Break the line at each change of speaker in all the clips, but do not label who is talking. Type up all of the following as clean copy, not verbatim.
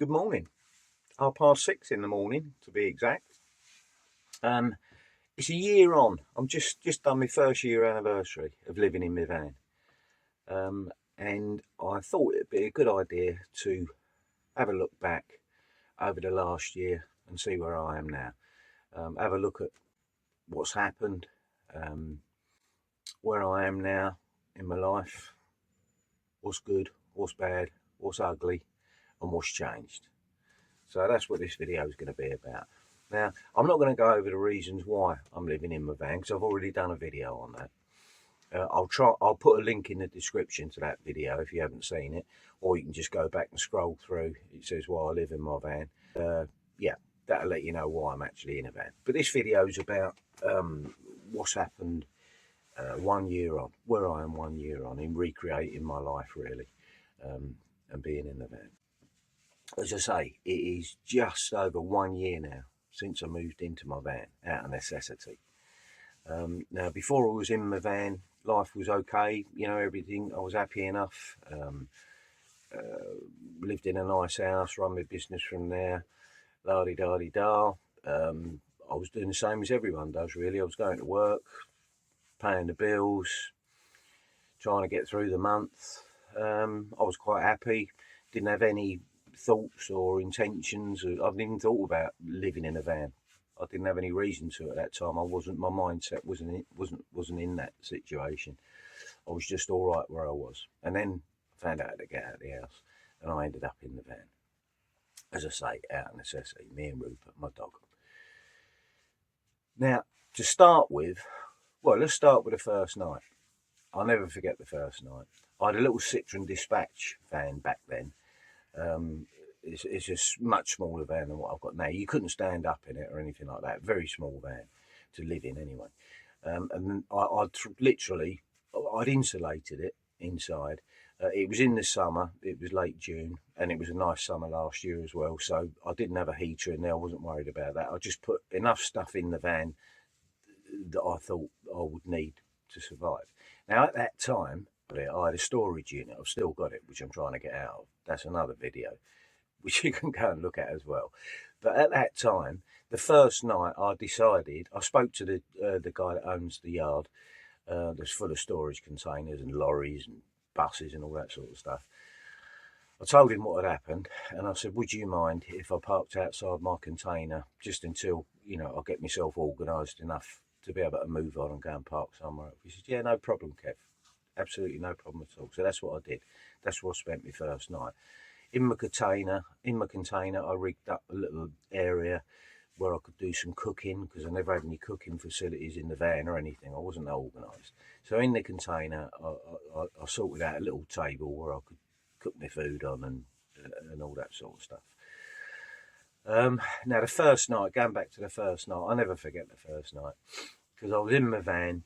Good morning. 6:30 in the morning, to be exact. It's a year on. I'm just done my first year anniversary of living in my van, and I thought it'd be a good idea to have a look back over the last year and see where I am now. Have a look at what's happened, where I am now in my life, what's good, what's bad, what's ugly, and what's changed. So that's what this video is going to be about. Now, I'm not going to go over the reasons why I'm living in my van because I've already done a video on that. I'll put a link in the description to that video if you haven't seen it, or you can just go back and scroll through. It says why I live in my van. Yeah, that'll let you know why I'm actually in a van. But this video is about what's happened 1 year on, where I am 1 year on in recreating my life really, and being in the van. As I say, it is just over 1 year now since I moved into my van out of necessity. Now, before I was in my van, life was okay, you know, everything. I was happy enough. Lived in a nice house, run my business from there, la-di-da-di-da. I was doing the same as everyone does, really. I was going to work, paying the bills, trying to get through the month. I was quite happy, didn't have any thoughts or intentions. I hadn't even thought about living in a van. I didn't have any reason to at that time. My mindset wasn't in that situation. I was just all right where I was. And then I found out to get out of the house, and I ended up in the van. As I say, out of necessity, me and Rupert, my dog. Now, to start with, well, let's start with the first night. I'll never forget the first night. I had a little Citroen Dispatch van back then. It's a much smaller van than what I've got now. You couldn't stand up in it or anything like that. Very small van to live in anyway. And I'd insulated it inside. It was in the summer. It was late June, and it was a nice summer last year as well. So I didn't have a heater in there. I wasn't worried about that. I just put enough stuff in the van that I thought I would need to survive. Now, at that time, I had a storage unit. I've still got it, which I'm trying to get out of. That's another video, which you can go and look at as well. But at that time, the first night, I spoke to the guy that owns the yard that's full of storage containers and lorries and buses and all that sort of stuff. I told him what had happened, and I said, would you mind if I parked outside my container just until, you know, I get myself organised enough to be able to move on and go and park somewhere else? He said, yeah, no problem, Kev. Absolutely no problem at all. So that's what I did. That's where I spent my first night. In my container, I rigged up a little area where I could do some cooking, because I never had any cooking facilities in the van or anything. I wasn't organised. So in the container, I sorted out a little table where I could cook my food on and all that sort of stuff. Now, the first night, going back to the first night, I'll never forget the first night, because I was in my van.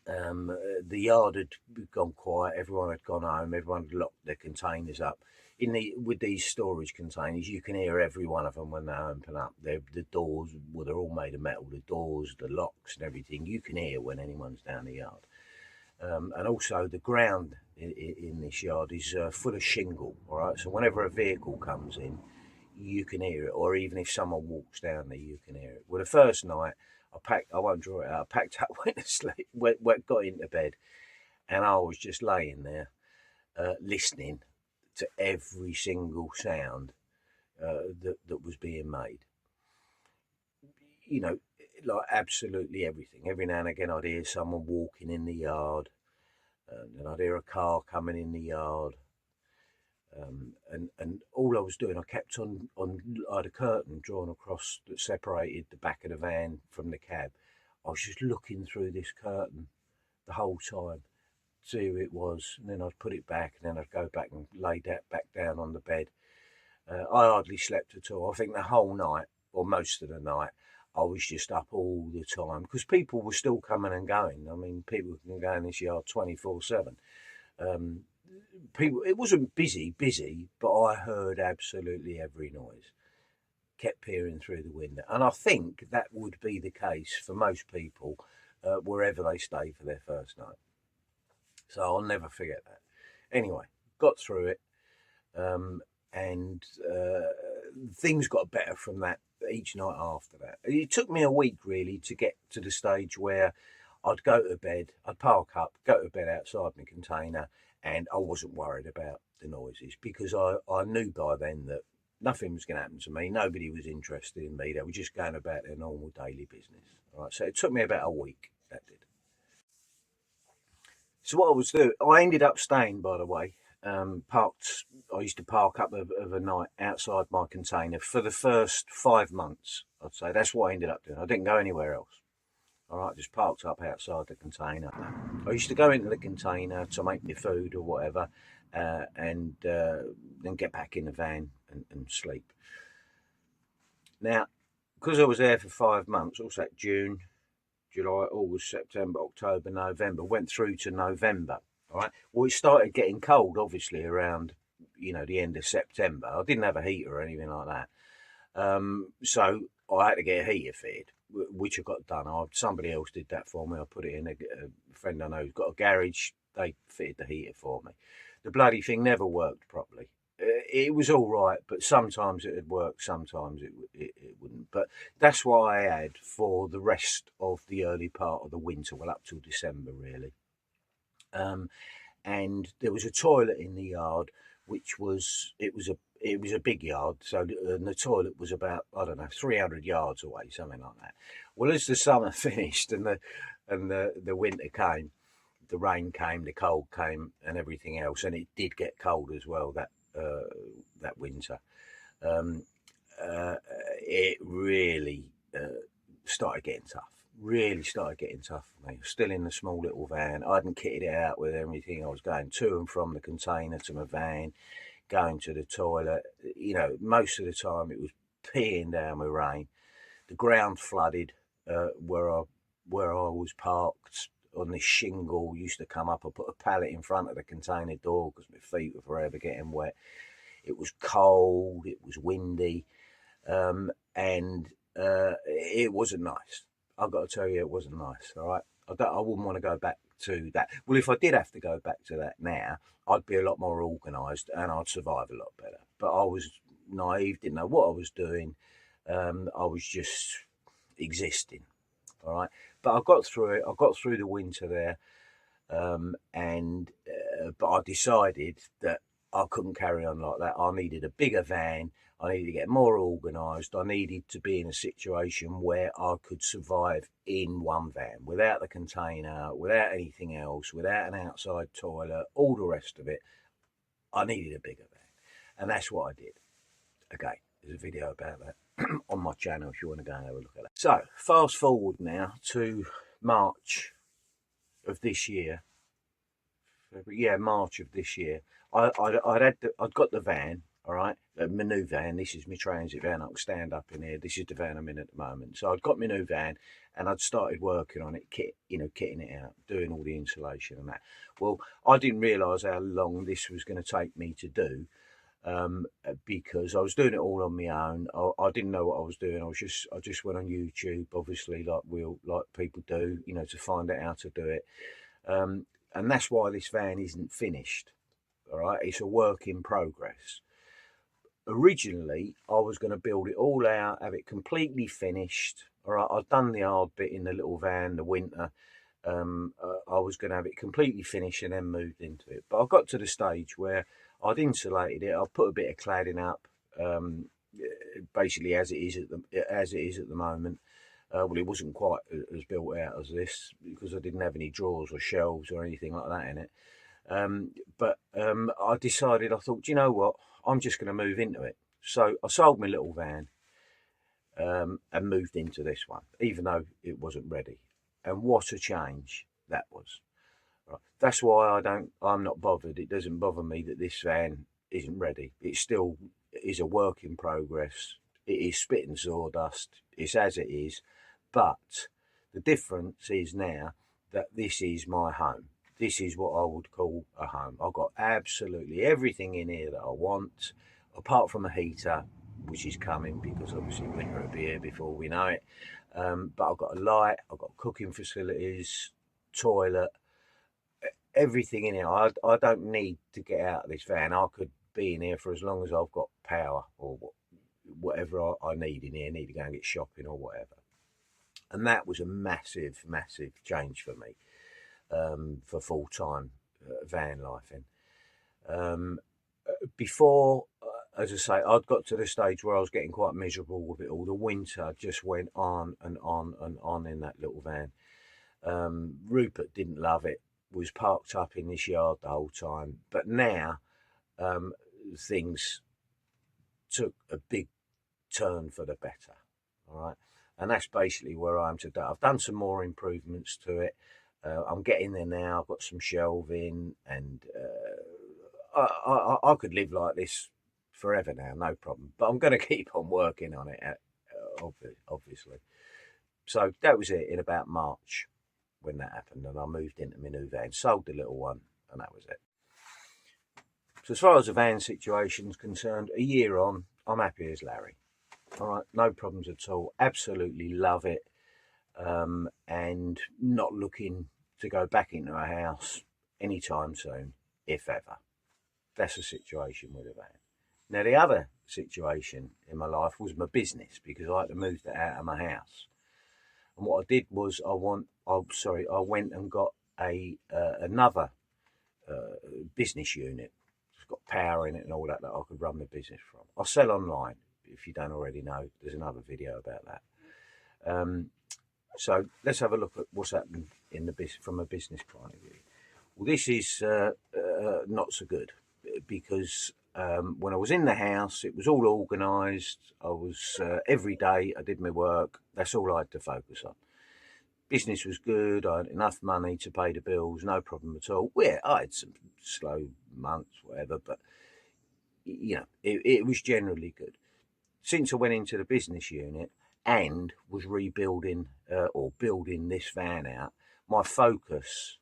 The yard had gone quiet. Everyone had gone home. Everyone had locked their containers up. With these storage containers, you can hear every one of them when they open up. The doors, well, they're all made of metal. The doors, the locks, and everything. You can hear when anyone's down the yard. And also, the ground in this yard is full of shingle. All right, so whenever a vehicle comes in, you can hear it. Or even if someone walks down there, you can hear it. Well, the first night, I won't draw it out. I packed up, went to sleep, got into bed, and I was just laying there listening to every single sound that was being made. You know, like absolutely everything. Every now and again, I'd hear someone walking in the yard, and I'd hear a car coming in the yard. And all I was doing, I kept on. I had a curtain drawn across that separated the back of the van from the cab. I was just looking through this curtain the whole time, see who it was, and then I'd put it back, and then I'd go back and lay that back down on the bed. I hardly slept at all. I think the whole night, or most of the night, I was just up all the time, because people were still coming and going. I mean, people can go in this yard 24/7. It wasn't busy, but I heard absolutely every noise. Kept peering through the window, and I think that would be the case for most people wherever they stay for their first night. So I'll never forget that. Anyway, got through it. and things got better from that each night after that. It took me a week really to get to the stage where I'd go to bed, I'd park up, go to bed outside my container, and I wasn't worried about the noises because I knew by then that nothing was going to happen to me. Nobody was interested in me. They were just going about their normal daily business. All right, so it took me about a week. That did. So what I was doing, I ended up staying, by the way. Parked. I used to park up of a night outside my container for the first 5 months. I'd say that's what I ended up doing. I didn't go anywhere else. All right, just parked up outside the container. I used to go into the container to make my food or whatever, and then get back in the van and sleep. Now, because I was there for 5 months, also June, July, August, September, October, November, went through to November. All right. Well, it started getting cold, obviously, around the end of September. I didn't have a heater or anything like that, so I had to get a heater fitted, which I got done. Somebody else did that for me. I put it in. A friend I know who's got a garage. They fitted the heater for me. The bloody thing never worked properly. It was all right, but sometimes it would work, sometimes it wouldn't. But that's what I had for the rest of the early part of the winter, well, up till December, really. And there was a toilet in the yard, which was it was a big yard, so the toilet was about, I don't know, 300 yards away, something like that. Well, as the summer finished and the winter came, the rain came, the cold came, and everything else, and it did get cold as well that winter. Um, it really started getting tough. Really started getting tough for me. Still in the small little van. I hadn't kitted it out with everything. I was going to and from the container to my van, going to the toilet. Most of the time it was peeing down with rain. The ground flooded where I was parked on this shingle. Used to come up. I put a pallet in front of the container door because my feet were forever getting wet. It was cold. It was windy, and it wasn't nice. I've got to tell you, it wasn't nice. All right, I wouldn't want to go back to that. Well, if I did have to go back to that now, I'd be a lot more organised and I'd survive a lot better. But I was naive, didn't know what I was doing. I was just existing. All right, but I got through it. I got through the winter there, and but I decided that I couldn't carry on like that. I needed a bigger van. I needed to get more organised. I needed to be in a situation where I could survive in one van without the container, without anything else, without an outside toilet, all the rest of it. I needed a bigger van. And that's what I did. Okay, there's a video about that on my channel if you want to go and have a look at that. So, fast forward now to March of this year. Yeah, March of this year. I'd got the van, all right, my new van. This is my transit van. I can stand up in here. This is the van I'm in at the moment. So I'd got my new van, and I'd started working on it, kitting it out, doing all the insulation and that. Well, I didn't realise how long this was going to take me to do, because I was doing it all on my own. I didn't know what I was doing. I just went on YouTube, obviously, like people do, to find out how to do it. And that's why this van isn't finished. All right, it's a work in progress. Originally, I was going to build it all out, have it completely finished. All right, I'd done the hard bit in the little van, the winter. I was going to have it completely finished and then moved into it. But I got to the stage where I'd insulated it. I put a bit of cladding up, basically as it is at the moment. Well, it wasn't quite as built out as this because I didn't have any drawers or shelves or anything like that in it. But I decided, I thought, you know what? I'm just going to move into it. So I sold my little van, and moved into this one, even though it wasn't ready. And what a change that was. Right. That's why I'm not bothered. It doesn't bother me that this van isn't ready. It still is a work in progress. It is spitting sawdust. It's as it is. But the difference is now that this is my home. This is what I would call a home. I've got absolutely everything in here that I want, apart from a heater, which is coming because obviously winter will be here before we know it. But I've got a light, I've got cooking facilities, toilet, everything in here. I don't need to get out of this van. I could be in here for as long as I've got power or whatever I need in here, need to go and get shopping or whatever. And that was a massive, massive change for me, for full-time van lifing. Before, as I say, I'd got to the stage where I was getting quite miserable with it all. The winter just went on and on and on in that little van. Rupert didn't love it, was parked up in this yard the whole time. But now things took a big turn for the better, all right? And that's basically where I am today. I've done some more improvements to it. I'm getting there now. I've got some shelving, and I could live like this forever now, no problem. But I'm going to keep on working on it, obviously. So that was it in about March when that happened, and I moved into my new van, sold the little one, and that was it. So as far as the van situation's concerned, a year on, I'm happy as Larry. All right, no problems at all. Absolutely love it, and not looking to go back into a house anytime soon, if ever. That's the situation with the van. Now, the other situation in my life was my business, because I had to move that out of my house. And what I did was I went and got another business unit. It's got power in it and all that I could run the business from. I sell online. If you don't already know, there's another video about that. So let's have a look at what's happened in the from a business point of view. Well, this is not so good, because when I was in the house, it was all organised. I was every day I did my work. That's all I had to focus on. Business was good. I had enough money to pay the bills, no problem at all. Yeah, I had some slow months, whatever, but you know, it was generally good. Since I went into the business unit and was rebuilding or building this van out, my focus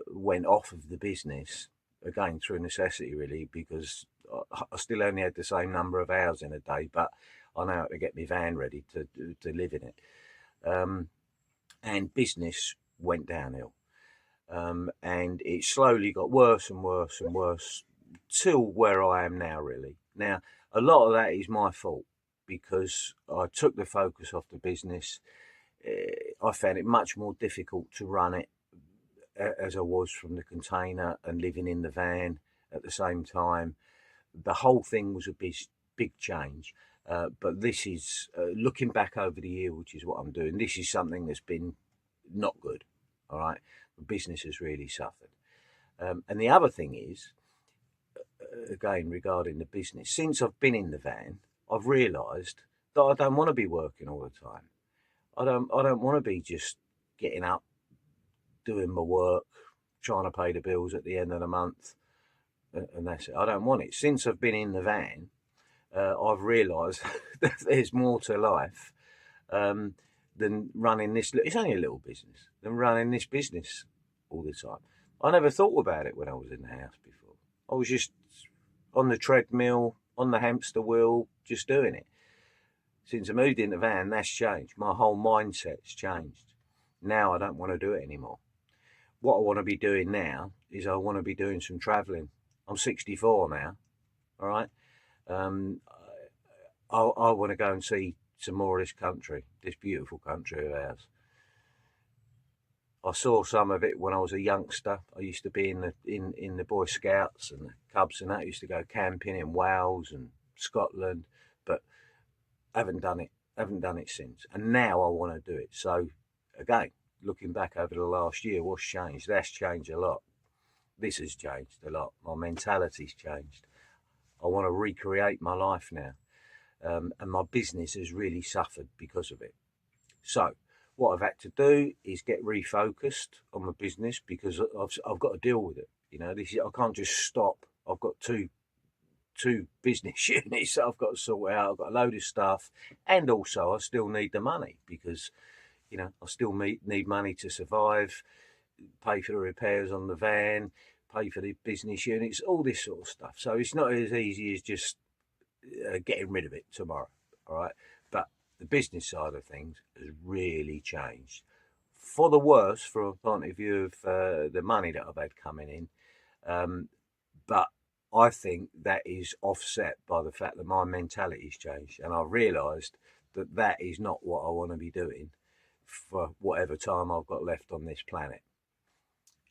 went off of the business, again through necessity really, because I still only had the same number of hours in a day, but I know how to get my van ready to live in it. And business went downhill. And it slowly got worse and worse and worse till where I am now, really. Now, a lot of that is my fault, because I took the focus off the business. I found it much more difficult to run it as I was from the container and living in the van at the same time. The whole thing was a big change. But this is, looking back over the year, which is what I'm doing, this is something that's been not good, all right? The business has really suffered. And the other thing is, again, regarding the business, since I've been in the van, I've realised that I don't want to be working all the time. I don't want to be just getting up, doing my work, trying to pay the bills at the end of the month, and that's it. I don't want it. Since I've been in the van, I've realised that there's more to life than running this. It's only a little business, than running this business all the time. I never thought about it when I was in the house before. I was just on the treadmill, on the hamster wheel, just doing it. Since I moved in the van, that's changed. My whole mindset's changed. Now I don't want to do it anymore. What I want to be doing now is I want to be doing some travelling. I'm 64 now, all right? I want to go and see some more of this country, this beautiful country of ours. I saw some of it when I was a youngster. I used to be in the Boy Scouts and the Cubs and that. I used to go camping in Wales and Scotland, but haven't done it since. And now I want to do it. So again, looking back over the last year, what's changed? That's changed a lot. This has changed a lot. My mentality's changed. I want to recreate my life now. And my business has really suffered because of it. So what I've had to do is get refocused on my business, because I've got to deal with it. You know, I can't just stop. I've got two business units that I've got to sort out. I've got a load of stuff, and also I still need the money, because you know, I still need money to survive, pay for the repairs on the van, pay for the business units, all this sort of stuff. So it's not as easy as just getting rid of it tomorrow, all right? But the business side of things has really changed for the worse, from a point of view of the money that I've had coming in. But I think that is offset by the fact that my mentality's changed, and I realised that that is not what I want to be doing for whatever time I've got left on this planet.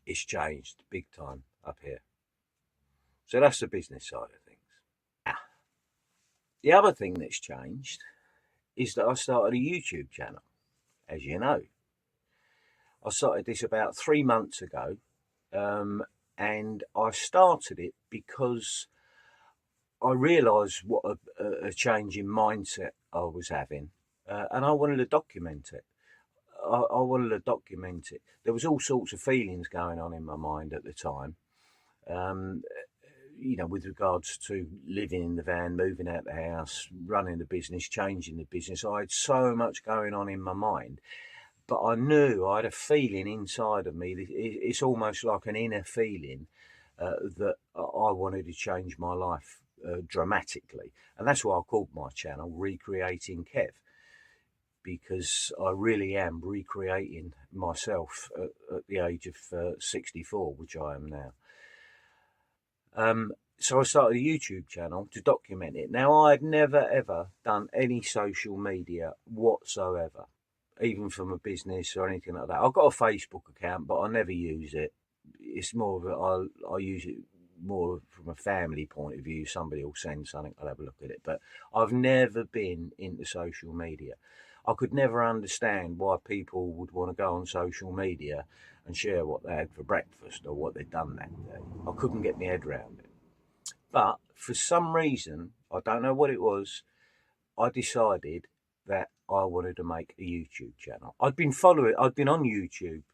It's changed big time up here. So that's the business side of things. The other thing that's changed is that I started a YouTube channel, as you know. I started this about 3 months ago, and I started it because I realised what a change in mindset I was having, and I wanted to document it. I wanted to document it. There was all sorts of feelings going on in my mind at the time, um, with regards to living in the van, moving out the house, running the business, changing the business. I had so much going on in my mind, but I knew I had a feeling inside of me. It's almost like an inner feeling that I wanted to change my life dramatically, and that's why I called my channel Recreating Kev, because I really am recreating myself at the age of 64, which I am now. So I started a YouTube channel to document it. Now, I had never ever done any social media whatsoever, even from a business or anything like that. I've got a Facebook account, but I never use it. It's more of I use it more from a family point of view. Somebody will send something, I'll have a look at it. But I've never been into social media. I could never understand why people would want to go on social media and share what they had for breakfast or what they'd done that day. I couldn't get my head around it. But for some reason, I don't know what it was, I decided that I wanted to make a YouTube channel. I'd been on YouTube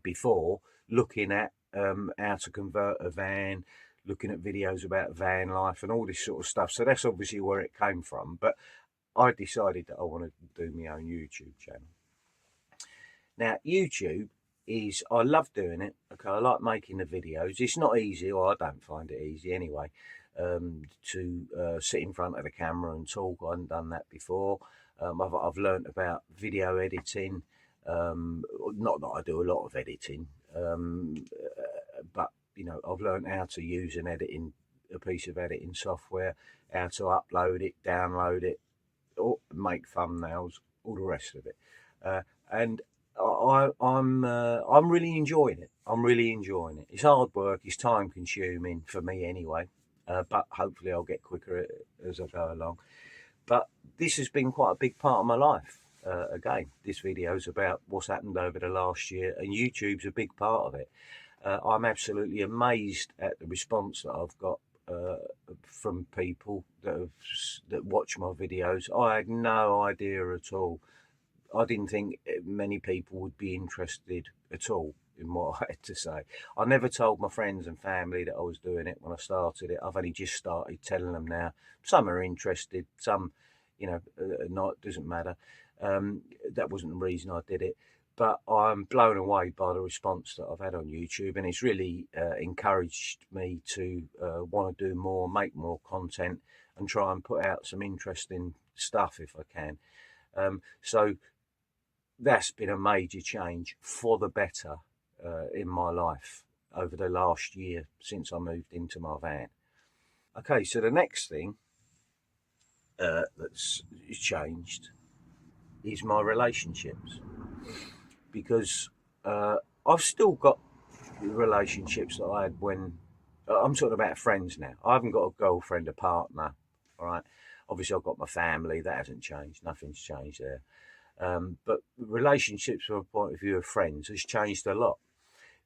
before, looking at how to convert a van, looking at videos about van life and all this sort of stuff. So that's obviously where it came from. But I decided that I wanted to do my own YouTube channel. Now, YouTube I love doing it. Okay, I like making the videos. It's not easy, or I don't find it easy anyway, to sit in front of the camera and talk. I hadn't done that before. I've learned about video editing. Not that I do a lot of editing, but I've learned how to use a piece of editing software, how to upload it, download it, or make thumbnails, all the rest of it, and I'm really enjoying it. I'm really enjoying it. It's hard work. It's time consuming for me anyway, but hopefully I'll get quicker as I go along. But this has been quite a big part of my life. Again, this video is about what's happened over the last year, and YouTube's a big part of it. I'm absolutely amazed at the response that I've got from people that watch my videos. I had no idea at all. I didn't think many people would be interested at all in what I had to say. I never told my friends and family that I was doing it when I started it. I've only just started telling them now. Some are interested, some, not, doesn't matter. That wasn't the reason I did it. But I'm blown away by the response that I've had on YouTube, and it's really encouraged me to want to do more, make more content, and try and put out some interesting stuff if I can. So that's been a major change for the better in my life over the last year since I moved into my van. Okay, so the next thing that's changed is my relationships, because I've still got relationships that I had when I'm talking about friends now. I haven't got a girlfriend, a partner. All right, obviously I've got my family. That hasn't changed. Nothing's changed there. But relationships from a point of view of friends has changed a lot,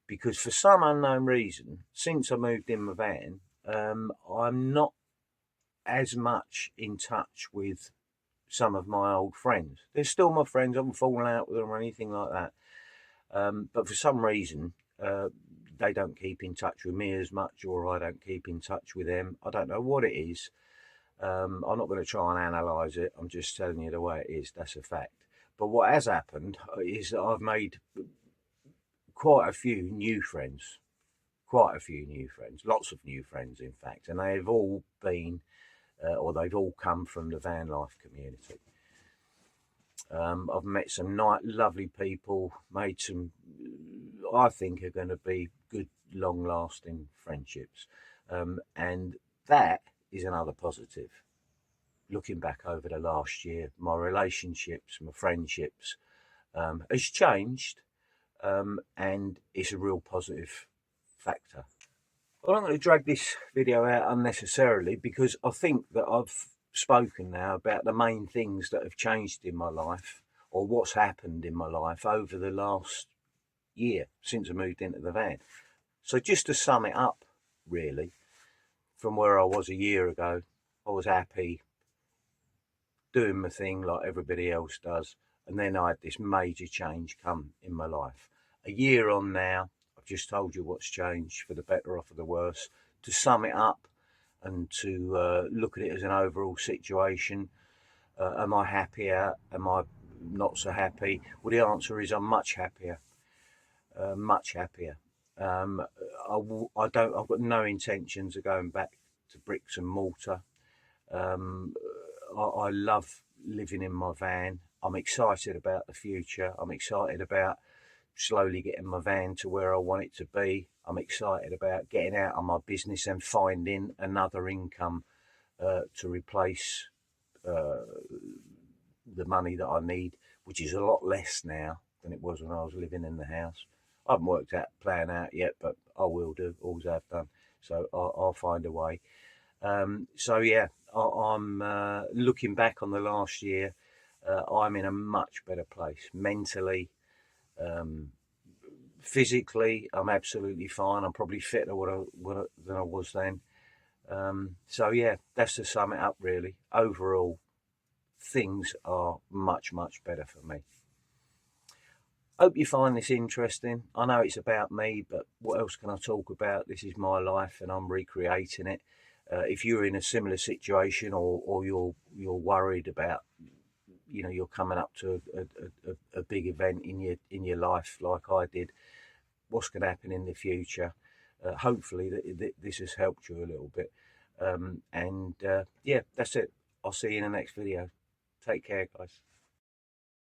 because for some unknown reason, since I moved in my van, I'm not as much in touch with some of my old friends. They're still my friends. I haven't fallen out with them or anything like that. But for some reason, they don't keep in touch with me as much, or I don't keep in touch with them. I don't know what it is. I'm not going to try and analyse it. I'm just telling you the way it is. That's a fact. But what has happened is that I've made quite a few new friends, lots of new friends, in fact, and they've all been, or they've all come from the van life community. I've met some lovely people, made some, I think, are going to be good long-lasting friendships, and that is another positive. Looking back over the last year, my relationships, my friendships has changed, and it's a real positive factor. Well, I'm going to drag this video out unnecessarily because I think that I've spoken now about the main things that have changed in my life, or what's happened in my life over the last year since I moved into the van. So just to sum it up, really, from where I was a year ago, I was happy, doing my thing like everybody else does, and then I had this major change come in my life. A year on now, I've just told you what's changed for the better or for the worse. To sum it up and to look at it as an overall situation, am I happier? Am I not so happy? Well, the answer is I'm much happier, much happier. I've got no intentions of going back to bricks and mortar. I love living in my van. I'm excited about the future. I'm excited about slowly getting my van to where I want it to be. I'm excited about getting out of my business and finding another income to replace the money that I need, which is a lot less now than it was when I was living in the house. I haven't worked out plan out yet, but I will do. Always have done. So I'll find a way. So yeah, I'm looking back on the last year. I'm in a much better place mentally, physically. I'm absolutely fine. I'm probably fitter than I was then. So yeah, that's to sum it up. Really, overall, things are much better for me. Hope you find this interesting. I know it's about me, but what else can I talk about? This is my life and I'm recreating it. If you're in a similar situation, or you're worried about, you're coming up to a big event in your life like I did, what's going to happen in the future? Hopefully this has helped you a little bit. And yeah, that's it. I'll see you in the next video. Take care, guys.